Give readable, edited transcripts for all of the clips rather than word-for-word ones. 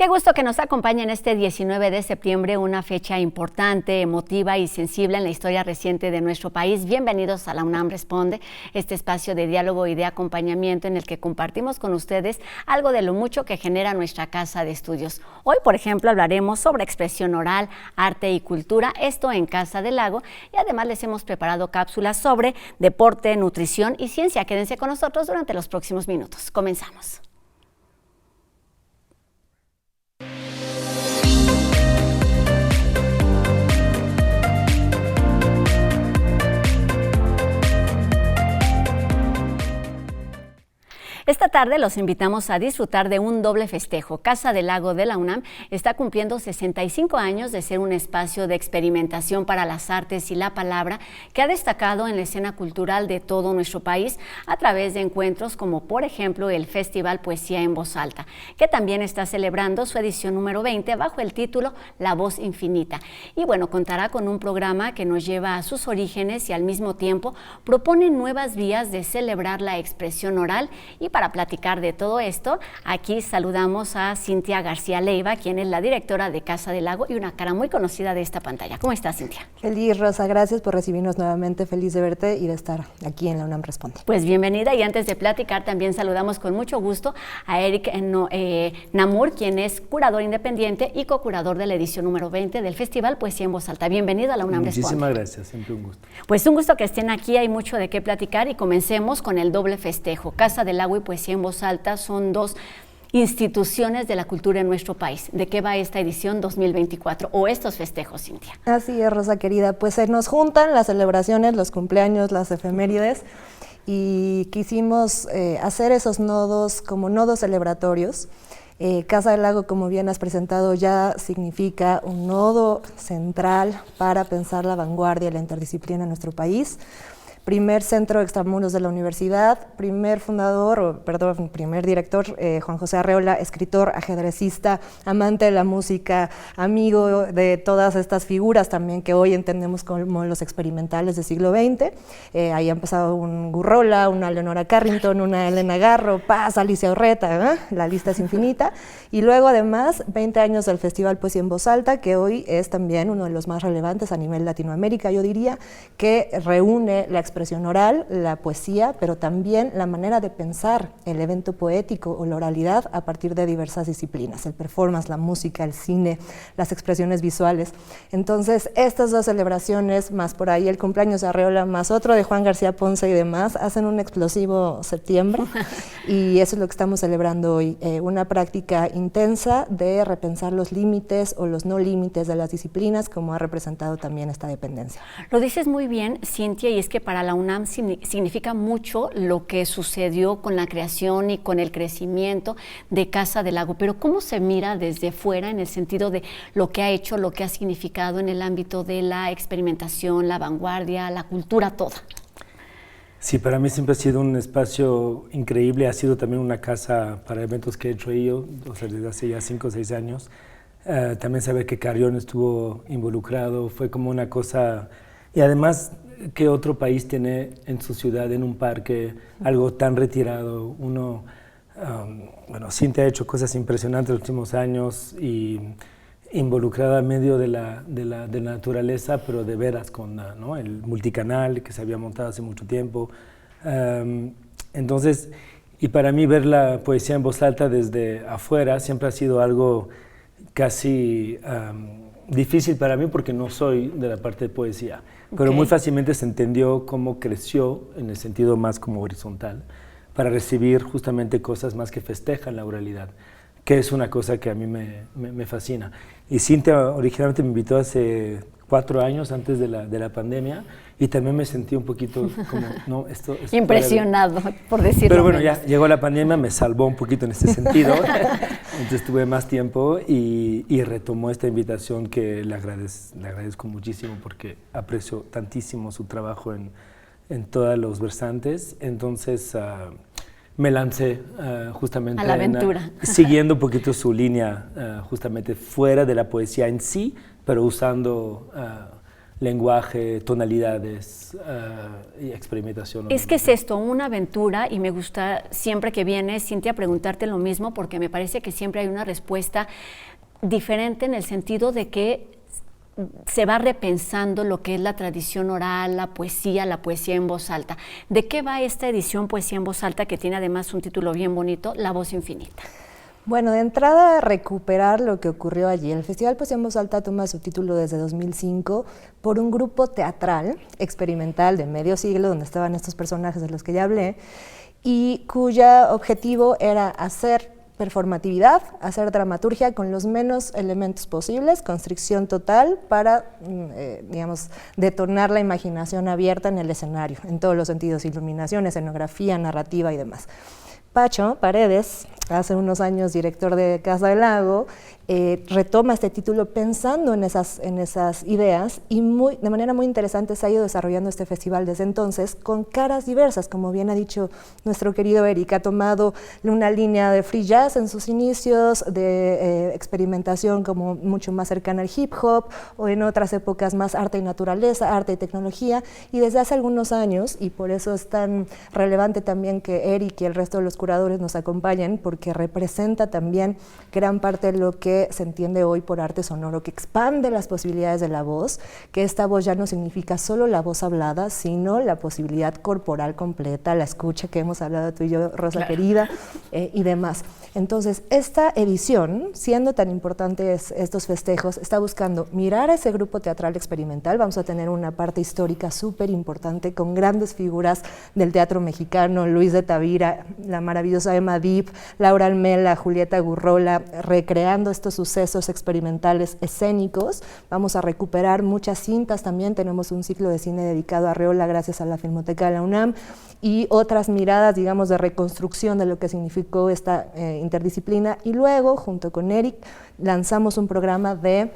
Qué gusto que nos acompañen este 19 de septiembre, una fecha importante, emotiva y sensible en la historia reciente de nuestro país. Bienvenidos a la UNAM Responde, este espacio de diálogo y de acompañamiento en el que compartimos con ustedes algo de lo mucho que genera nuestra casa de estudios. Hoy, por ejemplo, hablaremos sobre expresión oral, arte y cultura, esto en Casa del Lago, y además les hemos preparado cápsulas sobre deporte, nutrición y ciencia. Quédense con nosotros durante los próximos minutos. Comenzamos. Esta tarde los invitamos a disfrutar de un doble festejo. Casa del Lago de la UNAM está cumpliendo 65 años de ser un espacio de experimentación para las artes y la palabra que ha destacado en la escena cultural de todo nuestro país a través de encuentros como, por ejemplo, el Festival Poesía en Voz Alta, que también está celebrando su edición número 20 bajo el título La Voz Infinita. Y bueno, contará con un programa que nos lleva a sus orígenes y al mismo tiempo propone nuevas vías de celebrar la expresión oral. Y para platicar de todo esto, aquí saludamos a Cintia García Leiva, quien es la directora de Casa del Lago y una cara muy conocida de esta pantalla. ¿Cómo estás, Cintia? Feliz, Rosa, gracias por recibirnos nuevamente, feliz de verte y de estar aquí en la UNAM Responde. Pues bienvenida, y antes de platicar también saludamos con mucho gusto a Eric Namur, quien es curador independiente y co-curador de la edición número 20 del Festival Poesía en Voz Alta. Bienvenido a la UNAM Responde. Muchísimas gracias, siempre un gusto. Pues un gusto que estén aquí, hay mucho de qué platicar y comencemos con el doble festejo. Casa del Lago y Poesía en Voz Alta son dos instituciones de la cultura en nuestro país. ¿De qué va esta edición 2024 o estos festejos, Cintia? Así es, Rosa querida, pues se nos juntan las celebraciones, los cumpleaños, las efemérides, y quisimos hacer esos nodos como nodos celebratorios. Casa del Lago, como bien has presentado, ya significa un nodo central para pensar la vanguardia y la interdisciplina en nuestro país. Primer centro extramuros de la universidad, primer director, Juan José Arreola, escritor, ajedrecista, amante de la música, amigo de todas estas figuras también que hoy entendemos como los experimentales del siglo XX. Ahí ha empezado un Gurrola, una Leonora Carrington, una Elena Garro, Paz, Alicia Urreta, la lista es infinita. Y luego además 20 años del Festival Poesía en Voz Alta, que hoy es también uno de los más relevantes a nivel Latinoamérica, yo diría, que reúne la expresión oral, la poesía, pero también la manera de pensar el evento poético o la oralidad a partir de diversas disciplinas, el performance, la música, el cine, las expresiones visuales. Entonces, estas dos celebraciones, más por ahí el cumpleaños de Arreola, más otro de Juan García Ponce y demás, hacen un explosivo septiembre y eso es lo que estamos celebrando hoy, una práctica intensa de repensar los límites o los no límites de las disciplinas, como ha representado también esta dependencia. Lo dices muy bien, Cintia, y es que para la UNAM significa mucho lo que sucedió con la creación y con el crecimiento de Casa del Lago, pero ¿cómo se mira desde fuera en el sentido de lo que ha hecho, lo que ha significado en el ámbito de la experimentación, la vanguardia, la cultura toda? Sí, para mí siempre ha sido un espacio increíble, ha sido también una casa para eventos que he hecho yo, o sea, desde hace ya 5 o 6 años. También saber que Carrión estuvo involucrado, fue como una cosa, y además ¿qué otro país tiene en su ciudad, en un parque, algo tan retirado? Bueno, Cintia ha hecho cosas impresionantes en los últimos años y involucrada en medio de la naturaleza, pero de veras con ¿no? el multicanal que se había montado hace mucho tiempo. Entonces, y para mí ver la poesía en voz alta desde afuera siempre ha sido algo casi difícil para mí porque no soy de la parte de poesía, pero muy fácilmente se entendió cómo creció en el sentido más como horizontal para recibir justamente cosas más que festejan la oralidad, que es una cosa que a mí me fascina. Y Cintia originalmente me invitó hace 4 años antes de la pandemia y también me sentí un poquito como, no, esto impresionado, por decirlo. Pero bueno, ya llegó la pandemia, me salvó un poquito en ese sentido, entonces tuve más tiempo y retomó esta invitación que le agradezco muchísimo porque aprecio tantísimo su trabajo en todos los versantes. Entonces me lancé justamente a la aventura, siguiendo un poquito su línea justamente fuera de la poesía en sí, pero usando lenguaje, tonalidades y experimentación. Es que es esto, una aventura, y me gusta siempre que vienes, Cintia, preguntarte lo mismo, porque me parece que siempre hay una respuesta diferente en el sentido de que se va repensando lo que es la tradición oral, la poesía en voz alta. ¿De qué va esta edición Poesía en voz alta, que tiene además un título bien bonito, La voz infinita? Bueno, de entrada, recuperar lo que ocurrió allí. El Festival Poesía en Voz Alta toma su título desde 2005 por un grupo teatral experimental de medio siglo, donde estaban estos personajes de los que ya hablé, y cuyo objetivo era hacer performatividad, hacer dramaturgia con los menos elementos posibles, constricción total para, digamos, detonar la imaginación abierta en el escenario, en todos los sentidos, iluminación, escenografía, narrativa y demás. Pacho Paredes, hace unos años director de Casa del Lago, retoma este título pensando en esas ideas y de manera muy interesante se ha ido desarrollando este festival desde entonces con caras diversas, como bien ha dicho nuestro querido Eric. Ha tomado una línea de free jazz en sus inicios, de experimentación como mucho más cercana al hip hop, o en otras épocas más arte y naturaleza, arte y tecnología, y desde hace algunos años, y por eso es tan relevante también que Eric y el resto de los curadores nos acompañen, porque representa también gran parte de lo que se entiende hoy por arte sonoro, que expande las posibilidades de la voz, que esta voz ya no significa solo la voz hablada, sino la posibilidad corporal completa, la escucha que hemos hablado tú y yo, Rosa, claro, querida, y demás. Entonces, esta edición, siendo tan importantes estos festejos, está buscando mirar a ese grupo teatral experimental. Vamos a tener una parte histórica súper importante con grandes figuras del teatro mexicano, Luis de Tavira, la maravillosa Emma Deep, Laura Almela, Julieta Gurrola, recreando estos sucesos experimentales escénicos. Vamos a recuperar muchas cintas también, tenemos un ciclo de cine dedicado a Arreola gracias a la Filmoteca de la UNAM, y otras miradas, digamos, de reconstrucción de lo que significó esta interdisciplina. Y luego, junto con Eric, lanzamos un programa de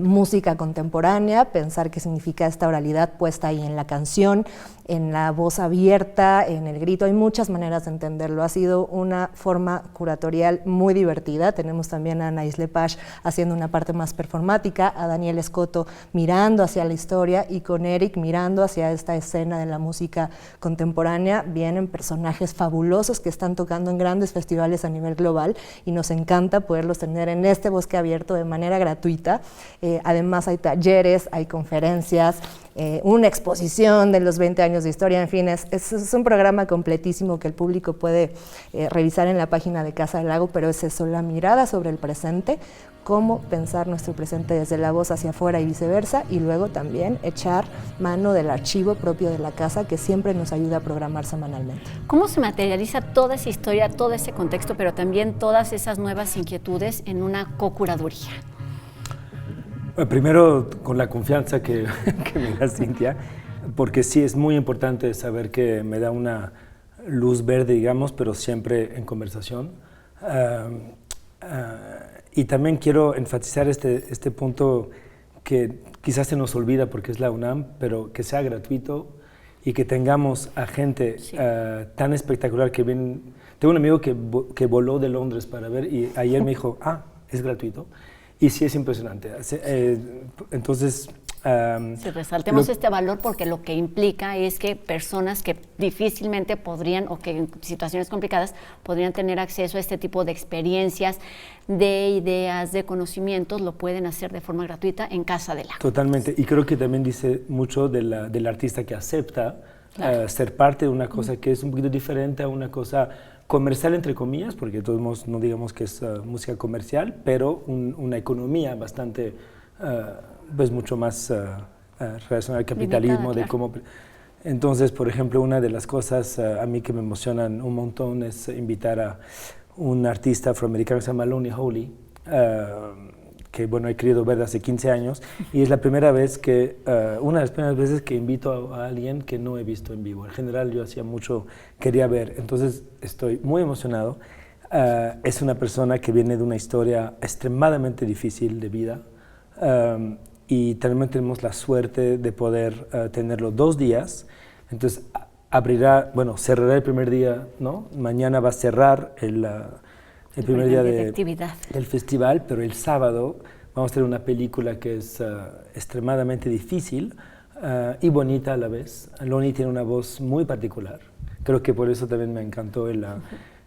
música contemporánea, pensar qué significa esta oralidad puesta ahí en la canción, en la voz abierta, en el grito. Hay muchas maneras de entenderlo. Ha sido una forma curatorial muy divertida. Tenemos también a Anaís Lepage haciendo una parte más performática, a Daniel Escoto mirando hacia la historia, y con Eric mirando hacia esta escena de la música contemporánea. Vienen personajes fabulosos que están tocando en grandes festivales a nivel global, y nos encanta poderlos tener en este bosque abierto de manera gratuita. Además hay talleres, hay conferencias, una exposición de los 20 años de historia, en fin, es un programa completísimo que el público puede revisar en la página de Casa del Lago, pero es eso, la mirada sobre el presente, cómo pensar nuestro presente desde la voz hacia afuera y viceversa, y luego también echar mano del archivo propio de la casa, que siempre nos ayuda a programar semanalmente. ¿Cómo se materializa toda esa historia, todo ese contexto, pero también todas esas nuevas inquietudes en una co-curaduría? Primero, con la confianza que me da Cintia, porque sí es muy importante saber que me da una luz verde, digamos, pero siempre en conversación. Y también quiero enfatizar este punto que quizás se nos olvida porque es la UNAM, pero que sea gratuito y que tengamos a gente tan espectacular que viene. Tengo un amigo que voló de Londres para ver, y ayer me dijo, es gratuito. Y sí es impresionante. Entonces, si resaltemos este valor, porque lo que implica es que personas que difícilmente podrían, o que en situaciones complicadas, podrían tener acceso a este tipo de experiencias, de ideas, de conocimientos, lo pueden hacer de forma gratuita en Casa del Lago. Totalmente. Y creo que también dice mucho del artista que acepta ser parte de una cosa que es un poquito diferente a una cosa comercial, entre comillas, porque de todos modos no digamos que es música comercial, pero una economía bastante, pues mucho más relacionada al capitalismo. Limitada, claro. Entonces, por ejemplo, una de las cosas a mí que me emocionan un montón es invitar a un artista afroamericano que se llama Lonnie Holy, que bueno, he querido ver hace 15 años, y es la primera vez que, una de las primeras veces que invito a alguien que no he visto en vivo. En general yo hacía mucho, quería ver, entonces estoy muy emocionado. Es una persona que viene de una historia extremadamente difícil de vida, y también tenemos la suerte de poder tenerlo 2 días. Entonces cerrará el primer día, ¿no? Mañana va a cerrar el primer día del festival, pero el sábado vamos a tener una película que es extremadamente difícil y bonita a la vez. Lonnie tiene una voz muy particular, creo que por eso también me encantó.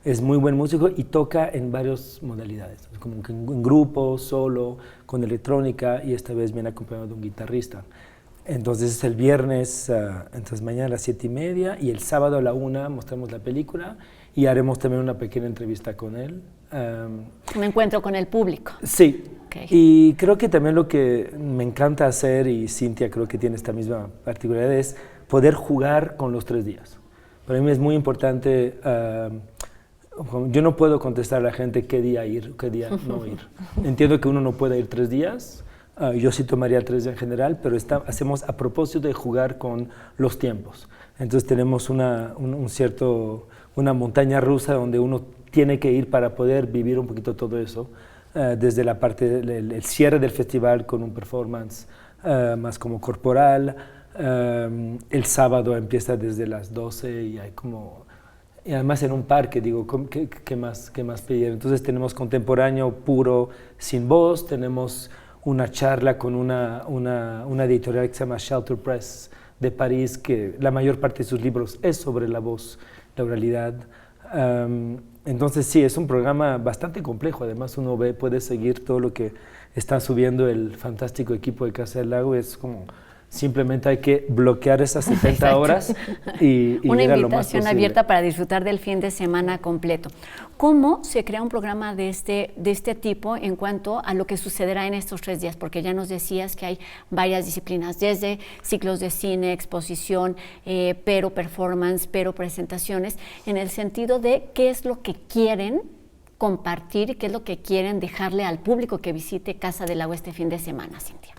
Es muy buen músico y toca en varias modalidades, como que en grupo, solo, con electrónica, y esta vez viene acompañado de un guitarrista. Entonces es el viernes, entonces mañana a las 7:30, y el sábado a la 1 mostramos la película y haremos también una pequeña entrevista con él. Un encuentro con el público. Sí, Okay. Y creo que también lo que me encanta hacer, y Cintia creo que tiene esta misma particularidad, es poder jugar con los 3 días. Para mí es muy importante, yo no puedo contestar a la gente qué día ir, qué día no ir. Entiendo que uno no puede ir 3 días, yo sí tomaría 3 días en general, pero hacemos a propósito de jugar con los tiempos. Entonces tenemos una montaña rusa donde uno tiene que ir para poder vivir un poquito todo eso, desde la parte el cierre del festival con un performance más como corporal. El sábado empieza desde las 12 y hay como... Y además en un parque, digo, ¿qué más pedir? Entonces tenemos contemporáneo puro, sin voz, tenemos una charla con una editorial que se llama Shelter Press de París, que la mayor parte de sus libros es sobre la voz, la oralidad. Entonces sí, es un programa bastante complejo, además uno puede seguir todo lo que está subiendo el fantástico equipo de Casa del Lago, es como... Simplemente hay que bloquear esas 70 horas y una llegar lo más invitación posible. abierta para disfrutar del fin de semana completo. ¿Cómo se crea un programa de este tipo en cuanto a lo que sucederá en estos 3 días? Porque ya nos decías que hay varias disciplinas, desde ciclos de cine, exposición, pero performance, pero presentaciones, en el sentido de qué es lo que quieren compartir y qué es lo que quieren dejarle al público que visite Casa del Lago este fin de semana, Cintia.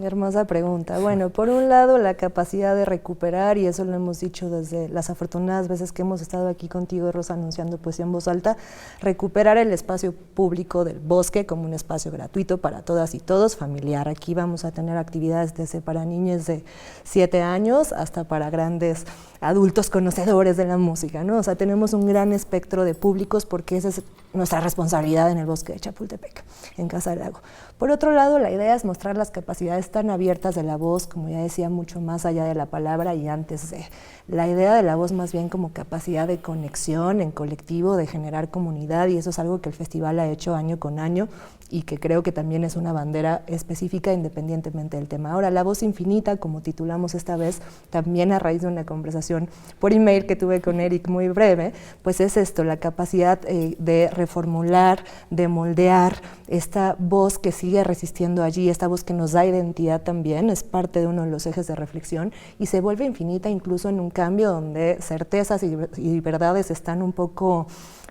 Hermosa pregunta. Bueno, por un lado la capacidad de recuperar, y eso lo hemos dicho desde las afortunadas veces que hemos estado aquí contigo, Rosa, anunciando Poesía en Voz Alta, recuperar el espacio público del bosque como un espacio gratuito para todas y todos, familiar. Aquí vamos a tener actividades desde para niños de 7 años hasta para grandes adultos conocedores de la música, ¿no? O sea, tenemos un gran espectro de públicos porque esa es nuestra responsabilidad en el bosque de Chapultepec, en Casa del Lago. Por otro lado, la idea es mostrar las capacidades tan abiertas de la voz, como ya decía, mucho más allá de la palabra y antes de. La idea de la voz más bien como capacidad de conexión en colectivo, de generar comunidad, y eso es algo que el festival ha hecho año con año y que creo que también es una bandera específica independientemente del tema. Ahora, La Voz Infinita, como titulamos esta vez, también a raíz de una conversación por email que tuve con Eric muy breve, pues es esto, la capacidad de reformular, de moldear esta voz que sigue resistiendo allí, esta voz que nos da identidad también, es parte de uno de los ejes de reflexión y se vuelve infinita incluso en un cambio donde certezas y verdades están un poco,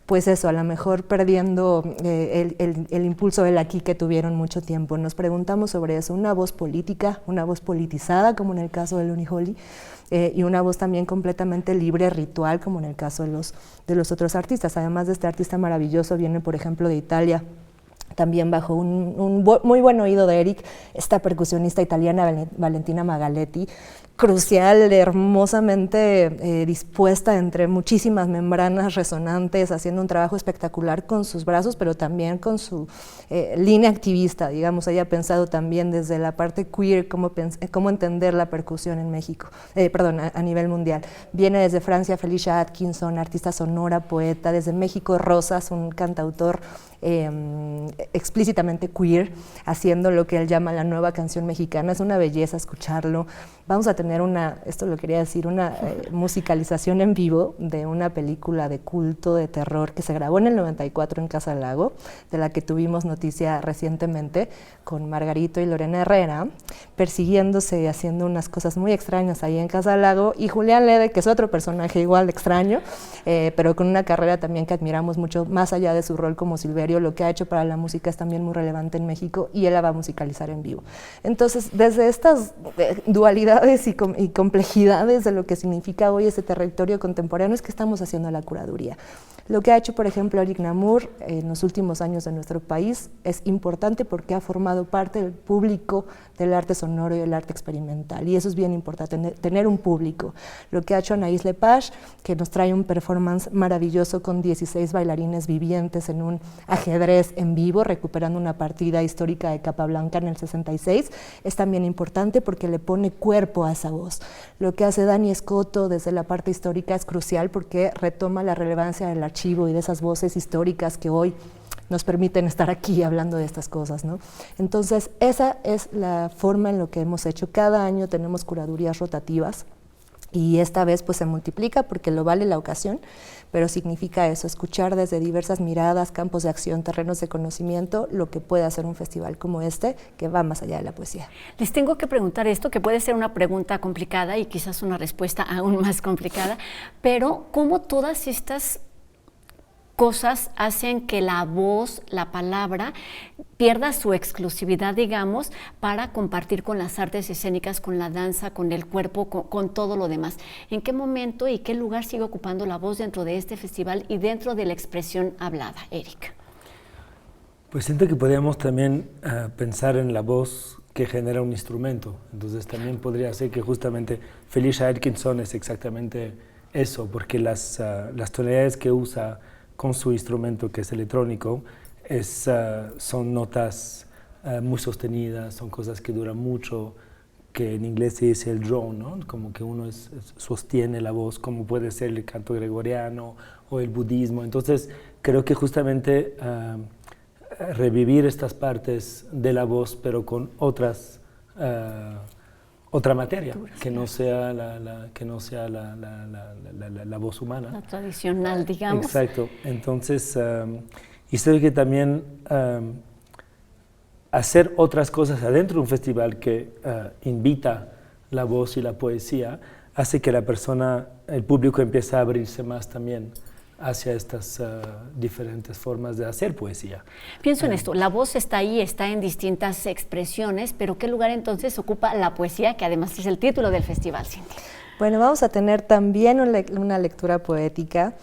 pues eso, a lo mejor perdiendo el impulso del aquí que tuvieron mucho tiempo. Nos preguntamos sobre eso, una voz política, una voz politizada, como en el caso de Lonnie Holy, y una voz también completamente libre, ritual, como en el caso de los otros artistas. Además de este artista maravilloso, viene, por ejemplo, de Italia, también bajo un muy buen oído de Eric, esta percusionista italiana Valentina Magaletti, crucial, hermosamente dispuesta entre muchísimas membranas resonantes, haciendo un trabajo espectacular con sus brazos, pero también con su línea activista, digamos. Ella ha pensado también desde la parte queer, cómo entender la percusión en México, a nivel mundial. Viene desde Francia Felicia Atkinson, artista sonora, poeta, desde México Rosas, un cantautor explícitamente queer, haciendo lo que él llama la nueva canción mexicana. Es una belleza escucharlo. Vamos a tener una musicalización en vivo de una película de culto, de terror, que se grabó en el 94 en Casa del Lago, de la que tuvimos noticia recientemente, con Margarito y Lorena Herrera, persiguiéndose y haciendo unas cosas muy extrañas ahí en Casa del Lago, y Julián Lede, que es otro personaje igual extraño, pero con una carrera también que admiramos mucho, más allá de su rol como Silverio. Lo que ha hecho para la música es también muy relevante en México y él la va a musicalizar en vivo. Entonces, desde estas dualidades y y complejidades de lo que significa hoy ese territorio contemporáneo es que estamos haciendo la curaduría. Lo que ha hecho, por ejemplo, Eric Namur en los últimos años de nuestro país es importante porque ha formado parte del público del arte sonoro y del arte experimental, y eso es bien importante, tener un público. Lo que ha hecho Anaïs Lepage, que nos trae un performance maravilloso con 16 bailarines vivientes en un ajedrez en vivo, recuperando una partida histórica de Capablanca en el 66, es también importante porque le pone cuerpo a esa voz. Lo que hace Dani Escoto desde la parte histórica es crucial porque retoma la relevancia del archivo y de esas voces históricas que hoy nos permiten estar aquí hablando de estas cosas, ¿no? Entonces, esa es la forma en lo que hemos hecho. Cada año tenemos curadurías rotativas y esta vez pues se multiplica porque lo vale la ocasión, pero significa eso, escuchar desde diversas miradas, campos de acción, terrenos de conocimiento, lo que puede hacer un festival como este, que va más allá de la poesía. Les tengo que preguntar esto, que puede ser una pregunta complicada y quizás una respuesta aún más complicada, pero ¿cómo todas estas cosas hacen que la voz, la palabra, pierda su exclusividad, digamos, para compartir con las artes escénicas, con la danza, con el cuerpo, con todo lo demás? ¿En qué momento y qué lugar sigue ocupando la voz dentro de este festival y dentro de la expresión hablada, Eric? Pues siento que podríamos también pensar en la voz que genera un instrumento. Entonces también podría ser que justamente Felicia Atkinson es exactamente eso, porque las tonalidades que usa con su instrumento, que es electrónico, son notas muy sostenidas, son cosas que duran mucho, que en inglés se dice el drone, ¿no? Como que uno sostiene la voz, como puede ser el canto gregoriano o el budismo. Entonces creo que justamente revivir estas partes de la voz, pero con otra materia, que no sea la voz humana. La tradicional, digamos. Exacto. Entonces, y sé que también hacer otras cosas adentro de un festival que invita la voz y la poesía, hace que la persona, el público empiece a abrirse más también hacia estas diferentes formas de hacer poesía. Pienso en esto, la voz está ahí, está en distintas expresiones, pero ¿qué lugar entonces ocupa la poesía, que además es el título del festival, Cintia? Bueno, vamos a tener también una lectura poética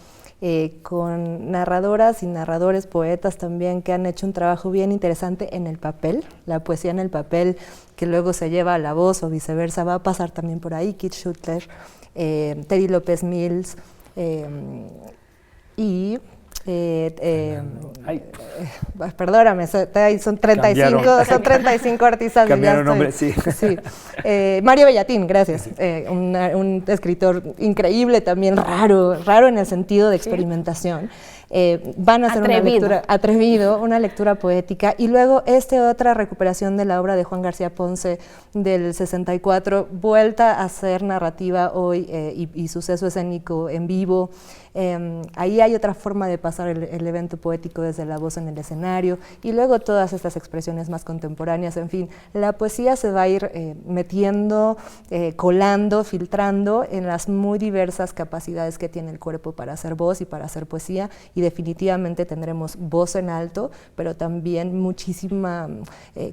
con narradoras y narradores, poetas también, que han hecho un trabajo bien interesante en el papel, la poesía en el papel, que luego se lleva a la voz o viceversa. Va a pasar también por ahí Keith Schutler, Teddy López Mills, y perdóname, son 35 artistas. Cambiaron nombre, sí. Sí. Mario Bellatín, gracias. Un escritor increíble también, raro en el sentido de experimentación. Van a hacer una lectura poética, y luego otra recuperación de la obra de Juan García Ponce del 64, vuelta a ser narrativa hoy y suceso escénico en vivo. Ahí hay otra forma de pasar el evento poético desde la voz en el escenario, y luego todas estas expresiones más contemporáneas. En fin, la poesía se va a ir metiendo, colando, filtrando en las muy diversas capacidades que tiene el cuerpo para hacer voz y para hacer poesía, y definitivamente tendremos voz en alto, pero también muchísima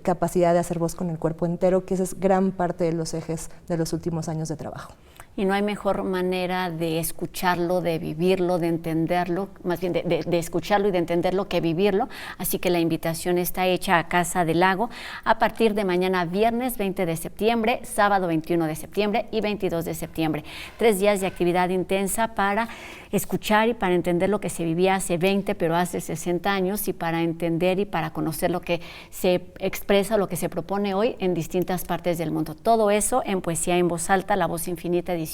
capacidad de hacer voz con el cuerpo entero, que esa es gran parte de los ejes de los últimos años de trabajo. Y no hay mejor manera de escucharlo, de vivirlo, de entenderlo, más bien de escucharlo y de entenderlo que vivirlo. Así que la invitación está hecha a Casa del Lago a partir de mañana viernes 20 de septiembre, sábado 21 de septiembre y 22 de septiembre. 3 días de actividad intensa para escuchar y para entender lo que se vivía hace 20, pero hace 60 años, y para entender y para conocer lo que se expresa, lo que se propone hoy en distintas partes del mundo. Todo eso en Poesía en Voz Alta, La Voz Infinita, edición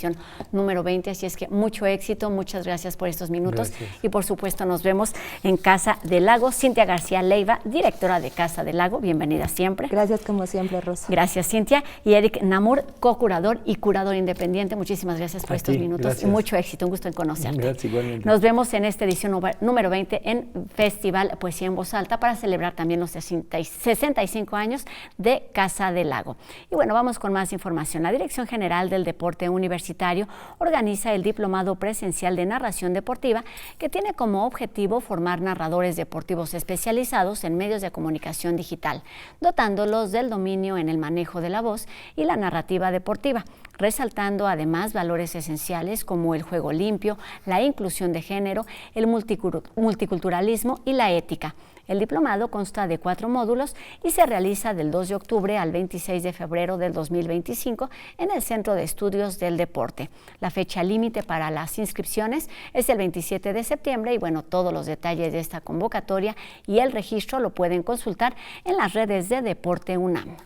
número 20. Así es que mucho éxito, muchas gracias por estos minutos. Gracias. Y por supuesto nos vemos en Casa del Lago. Cintia García Leiva, directora de Casa del Lago, bienvenida siempre. Gracias como siempre, Rosa. Gracias, Cintia. Y Eric Namur, co-curador y curador independiente, muchísimas gracias por estos minutos. Gracias. Y mucho éxito, un gusto en conocerte. Gracias, igualmente. Nos vemos en esta edición número 20 en Festival Poesía en Voz Alta, para celebrar también los 65 años de Casa del Lago. Y bueno, vamos con más información. La Dirección General del Deporte Universitario Universitario organiza el Diplomado Presencial de Narración Deportiva, que tiene como objetivo formar narradores deportivos especializados en medios de comunicación digital, dotándolos del dominio en el manejo de la voz y la narrativa deportiva, resaltando además valores esenciales como el juego limpio, la inclusión de género, el multiculturalismo y la ética. El diplomado consta de 4 módulos y se realiza del 2 de octubre al 26 de febrero del 2025 en el Centro de Estudios del Deporte. La fecha límite para las inscripciones es el 27 de septiembre y bueno, todos los detalles de esta convocatoria y el registro lo pueden consultar en las redes de Deporte UNAM.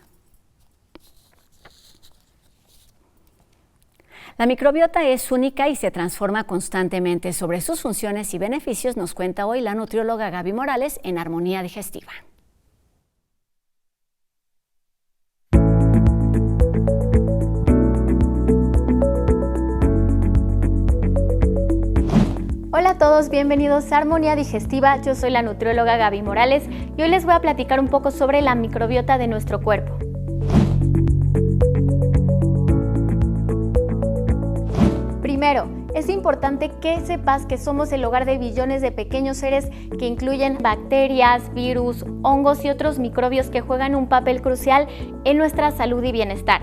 La microbiota es única y se transforma constantemente. Sobre sus funciones y beneficios nos cuenta hoy la nutrióloga Gaby Morales en Armonía Digestiva. Hola a todos, bienvenidos a Armonía Digestiva. Yo soy la nutrióloga Gaby Morales y hoy les voy a platicar un poco sobre la microbiota de nuestro cuerpo. Primero, es importante que sepas que somos el hogar de billones de pequeños seres que incluyen bacterias, virus, hongos y otros microbios que juegan un papel crucial en nuestra salud y bienestar.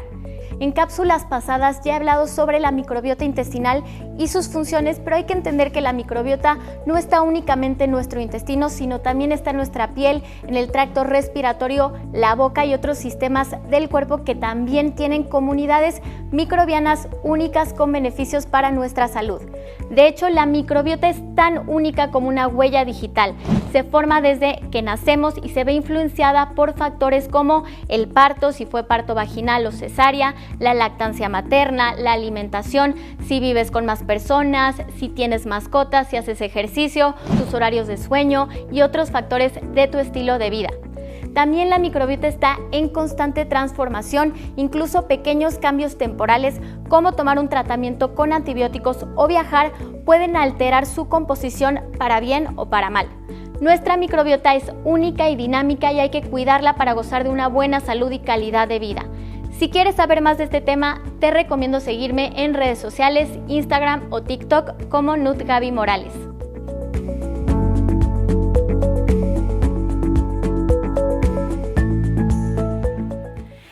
En cápsulas pasadas ya he hablado sobre la microbiota intestinal y sus funciones, pero hay que entender que la microbiota no está únicamente en nuestro intestino, sino también está en nuestra piel, en el tracto respiratorio, la boca y otros sistemas del cuerpo que también tienen comunidades microbianas únicas con beneficios para nuestra salud. De hecho, la microbiota es tan única como una huella digital. Se forma desde que nacemos y se ve influenciada por factores como el parto, si fue parto vaginal o cesárea, la lactancia materna, la alimentación, si vives con más personas, si tienes mascotas, si haces ejercicio, tus horarios de sueño y otros factores de tu estilo de vida. También la microbiota está en constante transformación, incluso pequeños cambios temporales como tomar un tratamiento con antibióticos o viajar pueden alterar su composición para bien o para mal. Nuestra microbiota es única y dinámica y hay que cuidarla para gozar de una buena salud y calidad de vida. Si quieres saber más de este tema, te recomiendo seguirme en redes sociales, Instagram o TikTok como NutGaby Morales.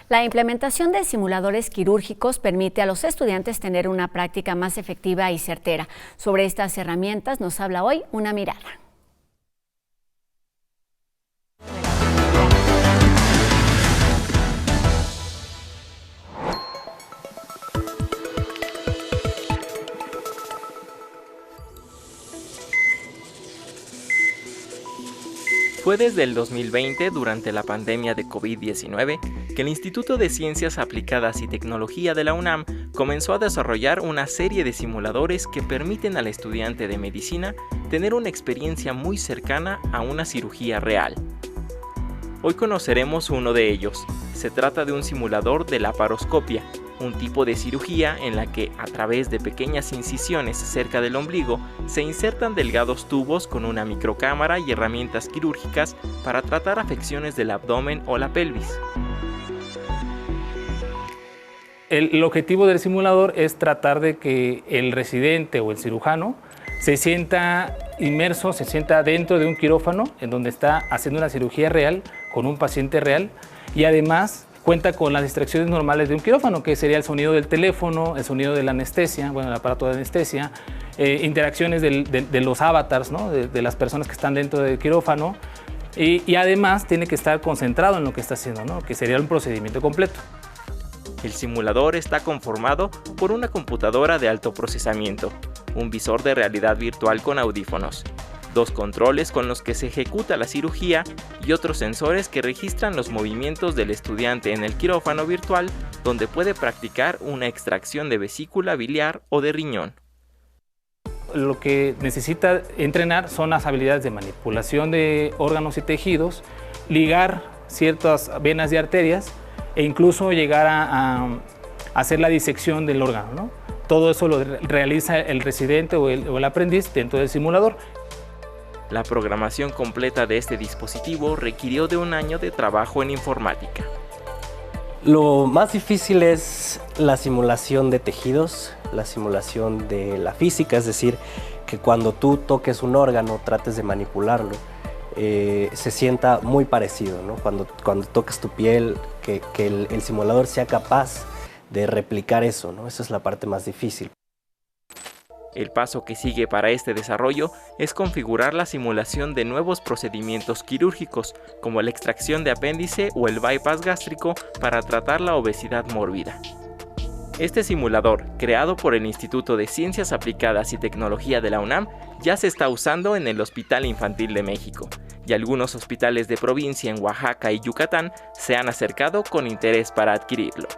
La implementación de simuladores quirúrgicos permite a los estudiantes tener una práctica más efectiva y certera. Sobre estas herramientas nos habla hoy Una Mirada. Fue desde el 2020, durante la pandemia de COVID-19, que el Instituto de Ciencias Aplicadas y Tecnología de la UNAM comenzó a desarrollar una serie de simuladores que permiten al estudiante de medicina tener una experiencia muy cercana a una cirugía real. Hoy conoceremos uno de ellos. Se trata de un simulador de laparoscopia, un tipo de cirugía en la que, a través de pequeñas incisiones cerca del ombligo, se insertan delgados tubos con una microcámara y herramientas quirúrgicas para tratar afecciones del abdomen o la pelvis. El objetivo del simulador es tratar de que el residente o el cirujano se sienta inmerso, se sienta dentro de un quirófano en donde está haciendo una cirugía real con un paciente real y además cuenta con las distracciones normales de un quirófano, que sería el sonido del teléfono, el sonido de la anestesia, bueno, el aparato de anestesia, interacciones de los avatars, ¿no? de las personas que están dentro del quirófano y además tiene que estar concentrado en lo que está haciendo, ¿no? Que sería un procedimiento completo. El simulador está conformado por una computadora de alto procesamiento, un visor de realidad virtual con audífonos, 2 controles con los que se ejecuta la cirugía y otros sensores que registran los movimientos del estudiante en el quirófano virtual, donde puede practicar una extracción de vesícula biliar o de riñón. Lo que necesita entrenar son las habilidades de manipulación de órganos y tejidos, ligar ciertas venas y arterias e incluso llegar a hacer la disección del órgano, ¿no? Todo eso lo realiza el residente o el aprendiz dentro del simulador. La programación completa de este dispositivo requirió de un año de trabajo en informática. Lo más difícil es la simulación de tejidos, la simulación de la física, es decir, que cuando tú toques un órgano, trates de manipularlo, se sienta muy parecido, ¿no? Cuando toques tu piel, que el simulador sea capaz de replicar eso, ¿no? Esa es la parte más difícil. El paso que sigue para este desarrollo es configurar la simulación de nuevos procedimientos quirúrgicos, como la extracción de apéndice o el bypass gástrico para tratar la obesidad mórbida. Este simulador, creado por el Instituto de Ciencias Aplicadas y Tecnología de la UNAM, ya se está usando en el Hospital Infantil de México, y algunos hospitales de provincia en Oaxaca y Yucatán se han acercado con interés para adquirirlo.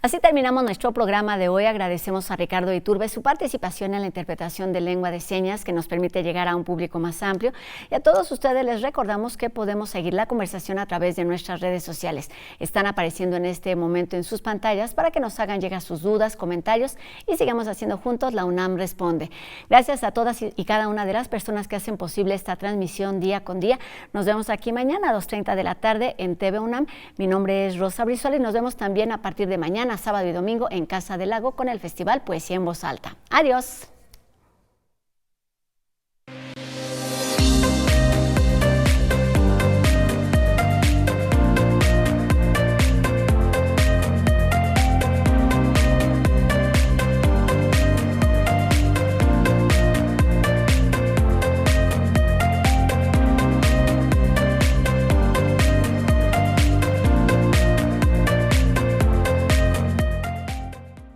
Así terminamos nuestro programa de hoy. Agradecemos a Ricardo Iturbe su participación en la interpretación de lengua de señas que nos permite llegar a un público más amplio. Y a todos ustedes les recordamos que podemos seguir la conversación a través de nuestras redes sociales. Están apareciendo en este momento en sus pantallas para que nos hagan llegar sus dudas, comentarios y sigamos haciendo juntos La UNAM Responde. Gracias a todas y cada una de las personas que hacen posible esta transmisión día con día. Nos vemos aquí mañana a 2:30 de la tarde en TV UNAM. Mi nombre es Rosa Brizuela y nos vemos también a partir de mañana, sábado y domingo, en Casa del Lago con el Festival Poesía en Voz Alta. Adiós.